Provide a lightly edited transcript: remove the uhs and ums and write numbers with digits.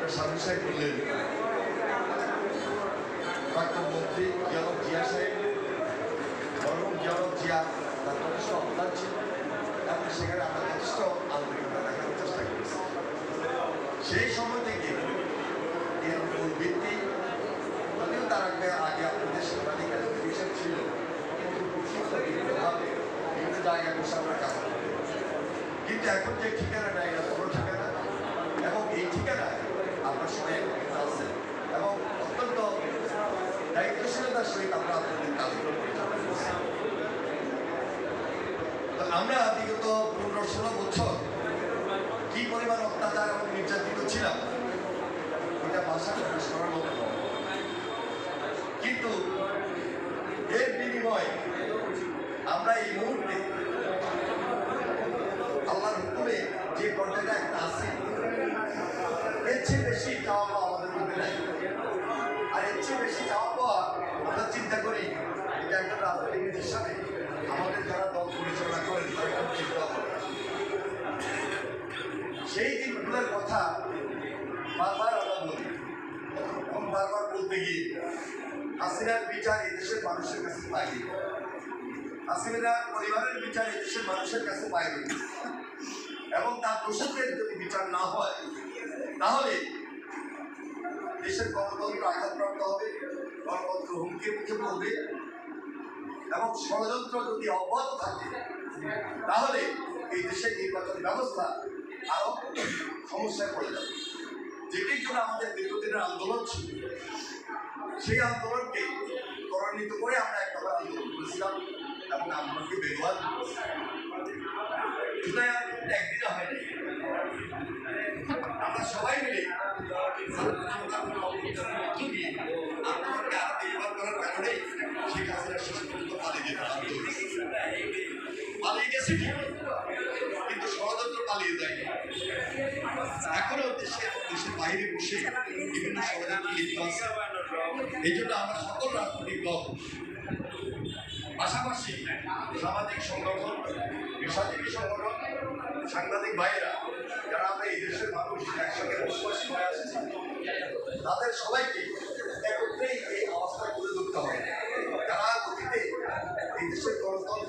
Doctor Sabir সাহেব বললেন, প্রাক্তন মন্ত্রী জিয়াউর জিয়া সাহেব, মরহুম জিয়াউর জিয়া তার যথেষ্ট অবদান ছিল এবং সেখানে আমরা যথেষ্ট আন্তরিকতা দেখানোর চেষ্টা করেছি। সেই সময় থেকে এর মূল ভিত্তি, যদিও তার আগে আপনাদের সাংবাদিক অ্যাসোসিয়েশন ছিল, কিন্তু বিভিন্নভাবে বিভিন্ন জায়গায় বসে আমরা কাজ করি। কিন্তু এখন যে ঠিকানাটা, এটা বড় ঠিকানা এবং এই ঠিকানায় আমরা সবাই একত্রিত আছেন এবং অত্যন্ত দায়িত্বশীলতার সহিত আমরা আপনাদের কাজগুলো পরিচালনা করছি। তো আমরা বিগত 15-16 বছর কি পরিমাণ অত্যাচার এবং নির্যাতিত ছিলাম এটা ভাষা প্রকাশ করার মতো নয়। কিন্তু এর বিনিময়ে আমরা এই মুহূর্তে আল্লাহর হুকুমে যে পর্যায়ে একটা আছে, এর চেয়ে বেশি চাওয়া পাওয়া আমাদের মধ্যে নাই। আর এর চেয়ে বেশি চাওয়া পাওয়া আমরা চিন্তা করি এটা একটা রাজনীতিবিদ হিসাবে আমাদের যারা দল পরিচালনা করেন তাদের চিন্তা করে। সেই দিনগুলোর কথা বারবার আমরা বলি এবং বারবার বলতে গিয়ে হাসিনার বিচার এই দেশের মানুষের কাছে পাইনি, হাসিনার পরিবারের বিচার এই দেশের মানুষের কাছে পাইনি এবং তার দোষীদের যদি বিচার না হয় তাহলে দেশের গণতন্ত্র আঘাতপ্রাপ্ত হবে, গণতন্ত্র হুমকির মুখে পড়বে এবং ষড়যন্ত্র যদি অব্যাহত থাকে তাহলে এই দেশের নির্বাচন ব্যবস্থা আরো সমস্যায় পড়ে যাবে। যেটির জন্য আমাদের দীর্ঘদিনের আন্দোলন ছিল, সেই আন্দোলনকে ত্বরান্বিত করে আমরা একটা আন্দোলন করেছিলাম এবং আন্দোলনকে বেগবান একদিনে হয়নি। আমরা সবাই মিলে আন্দোলনকে আরো বেগবান করার কারণে শেখ হাসিনা শেষ পর্যন্ত পালিয়ে গেছে ঠিক, কিন্তু ষড়যন্ত্র পালিয়ে যায়। এখনো দেশের বাইরে বসে বিভিন্ন ষড়যন্ত্র লিপ্ত আছে। এই জন্য আমরা সকল রাজনৈতিক দল, পাশাপাশি সামাজিক সংগঠন, পেশাজীবী সংগঠন, সাংবাদিক ভাইয়েরা, যারা আমরা এই দেশের মানুষ একসঙ্গে বসবাস করে আসছি, তাদের সবাইকে